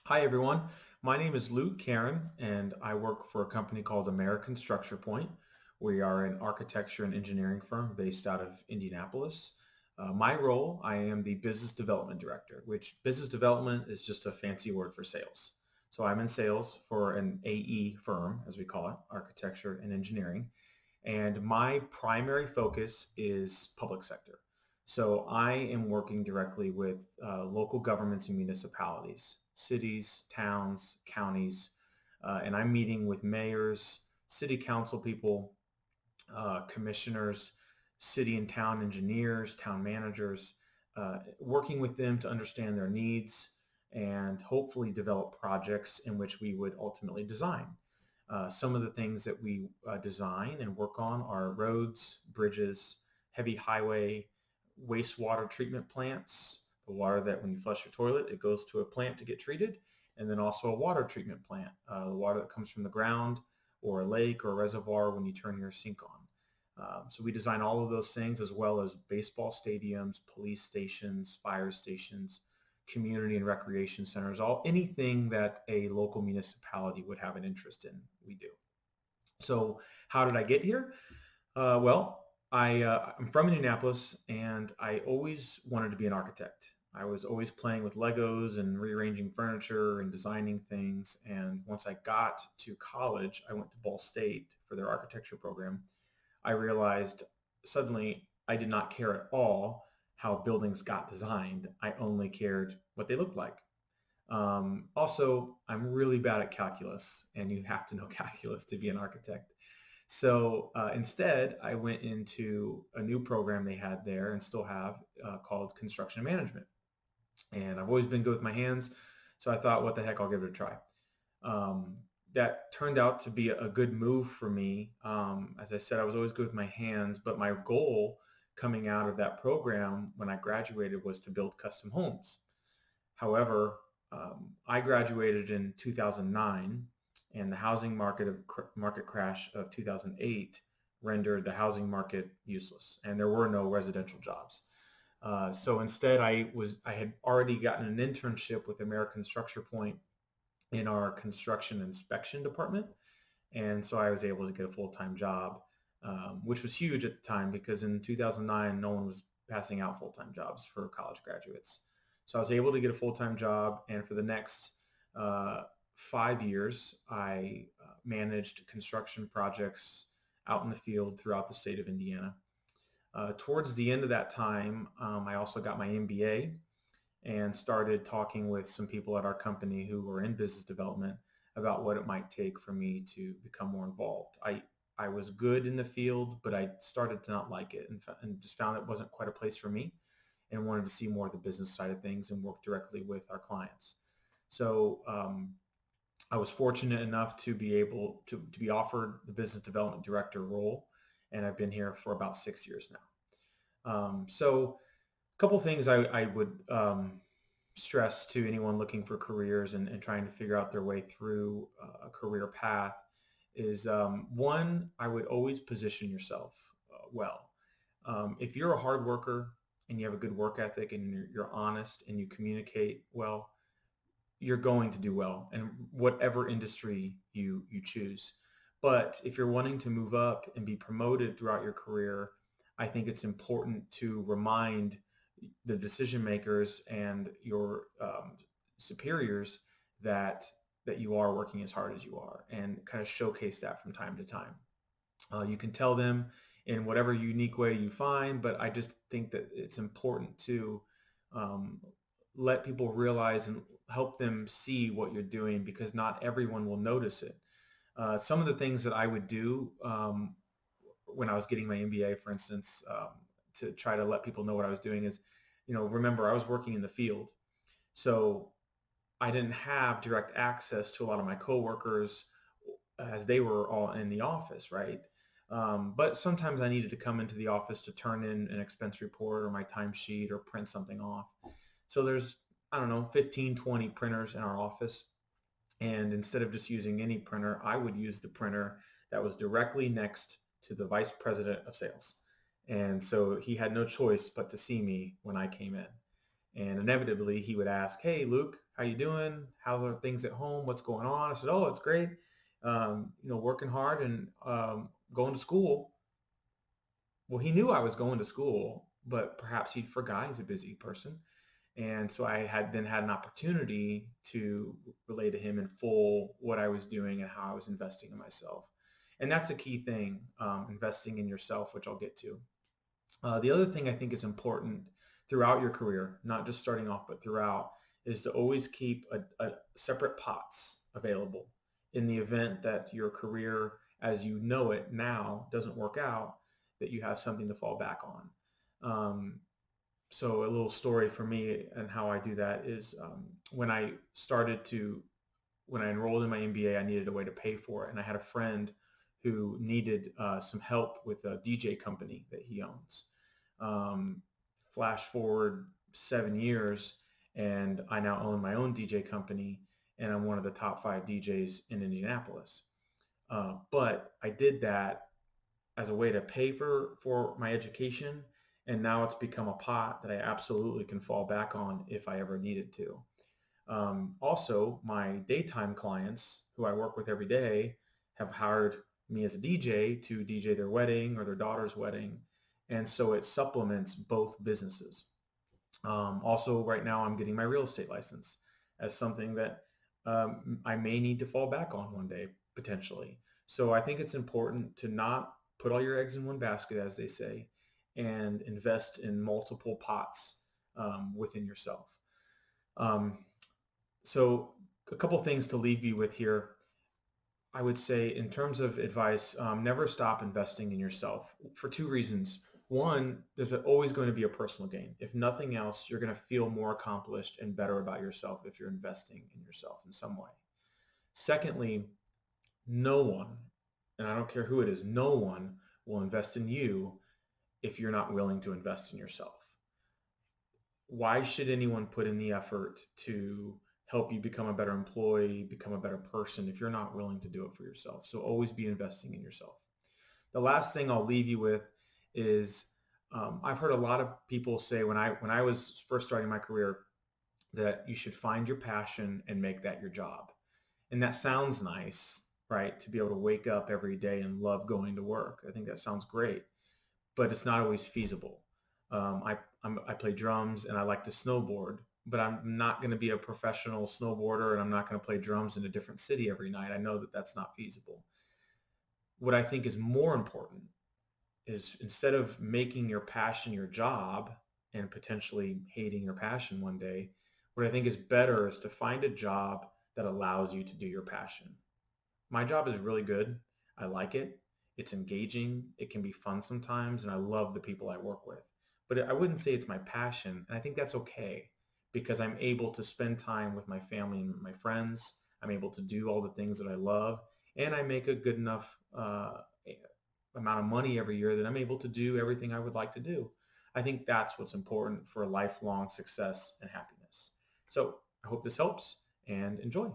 Hi, everyone. My name is Luke Kahren, and I work for a company called American Structurepoint. We are an architecture and engineering firm based out of Indianapolis. My role, I am the business development director, which business development is just a fancy word for sales. So I'm in sales for an AE firm, as we call it, architecture and engineering. And my primary focus is public sector. So I am working directly with local governments and municipalities, cities, towns, counties, and I'm meeting with mayors, city council people, commissioners, city and town engineers, town managers, working with them to understand their needs and hopefully develop projects in which we would ultimately design. Some of the things that we design and work on are roads, bridges, heavy highway, wastewater treatment plants, the water that when you flush your toilet, it goes to a plant to get treated, and then also a water treatment plant, the water that comes from the ground or a lake or a reservoir when you turn your sink on. So we design all of those things as well as baseball stadiums, police stations, fire stations, community and recreation centers, all anything that a local municipality would have an interest in, we do. So how did I get here? I'm from Indianapolis, and I always wanted to be an architect. I was always playing with Legos and rearranging furniture and designing things. And once I got to college, I went to Ball State for their architecture program. I realized suddenly I did not care at all how buildings got designed. I only cared what they looked like. Also, I'm really bad at calculus, and you have to know calculus to be an architect. So instead, I went into a new program they had there and still have called construction management. And I've always been good with my hands, so I thought, what the heck, I'll give it a try. Um, that turned out to be a good move for me. As I said, I was always good with my hands, but my goal coming out of that program when I graduated was to build custom homes. However, I graduated in 2009, and the housing market crash of 2008 rendered the housing market useless, and there were no residential jobs. So instead, I had already gotten an internship with American Structure Point in our construction inspection department, and so I was able to get a full-time job, which was huge at the time because in 2009, no one was passing out full-time jobs for college graduates. So I was able to get a full-time job, and for the next uh, 5 years, I managed construction projects out in the field throughout the state of Indiana. Towards the end of that time, I also got my MBA and started talking with some people at our company who were in business development about what it might take for me to become more involved. I was good in the field, but I started to not like it and just found it wasn't quite a place for me and wanted to see more of the business side of things and work directly with our clients. So I was fortunate enough to be able to be offered the business development director role, and I've been here for about 6 years now. So a couple things I would stress to anyone looking for careers and trying to figure out their way through a career path is one, I would always position yourself well. If you're a hard worker and you have a good work ethic and you're honest and you communicate well, you're going to do well in whatever industry you choose. But if you're wanting to move up and be promoted throughout your career, I think it's important to remind the decision makers and your superiors that that you are working as hard as you are and kind of showcase that from time to time. You can tell them in whatever unique way you find, but I just think that it's important to um, let people realize and help them see what you're doing because not everyone will notice it. Some of the things that I would do when I was getting my MBA, for instance, to try to let people know what I was doing is, remember I was working in the field. So I didn't have direct access to a lot of my coworkers as they were all in the office, right? But sometimes I needed to come into the office to turn in an expense report or my timesheet or print something off. So there's, I don't know, 15, 20 printers in our office. And instead of just using any printer, I would use the printer that was directly next to the vice president of sales. And so he had no choice but to see me when I came in. And inevitably he would ask, "Hey, Luke, how you doing? How are things at home? What's going on?" I said, "Oh, it's great. Working hard and going to school." Well, he knew I was going to school, but perhaps he forgot he's a busy person. And so I had then had an opportunity to relay to him in full what I was doing and how I was investing in myself. And that's a key thing, investing in yourself, which I'll get to. The other thing I think is important throughout your career, not just starting off, but throughout, is to always keep a separate pots available in the event that your career as you know it now doesn't work out, that you have something to fall back on. So a little story for me and how I do that is when I enrolled in my MBA, I needed a way to pay for it. And I had a friend who needed some help with a DJ company that he owns. Um, Flash forward 7 years, and I now own my own DJ company, and I'm one of the top 5 DJs in Indianapolis. But I did that as a way to pay for my education, and now it's become a pot that I absolutely can fall back on if I ever needed to. Also, my daytime clients who I work with every day have hired me as a DJ to DJ their wedding or their daughter's wedding. And so it supplements both businesses. Also, right now, I'm getting my real estate license as something that I may need to fall back on one day, potentially. So I think it's important to not put all your eggs in one basket, as they say, and invest in multiple pots within yourself. Um, so a couple things to leave you with here. I would say in terms of advice, never stop investing in yourself for 2 reasons. One, there's always going to be a personal gain. If nothing else, you're going to feel more accomplished and better about yourself if you're investing in yourself in some way. Secondly, no one, and I don't care who it is, no one will invest in you if you're not willing to invest in yourself. Why should anyone put in the effort to help you become a better employee, become a better person if you're not willing to do it for yourself? So always be investing in yourself. The last thing I'll leave you with is I've heard a lot of people say when I was first starting my career that you should find your passion and make that your job. And that sounds nice, right? To be able to wake up every day and love going to work. I think that sounds great, but it's not always feasible. I play drums and I like to snowboard, but I'm not going to be a professional snowboarder and I'm not going to play drums in a different city every night. I know that that's not feasible. What I think is more important is instead of making your passion your job and potentially hating your passion one day, what I think is better is to find a job that allows you to do your passion. My job is really good. I like it. It's engaging. It can be fun sometimes, and I love the people I work with. But I wouldn't say it's my passion, and I think that's okay because I'm able to spend time with my family and my friends. I'm able to do all the things that I love, and I make a good enough amount of money every year that I'm able to do everything I would like to do. I think that's what's important for lifelong success and happiness. So I hope this helps and enjoy.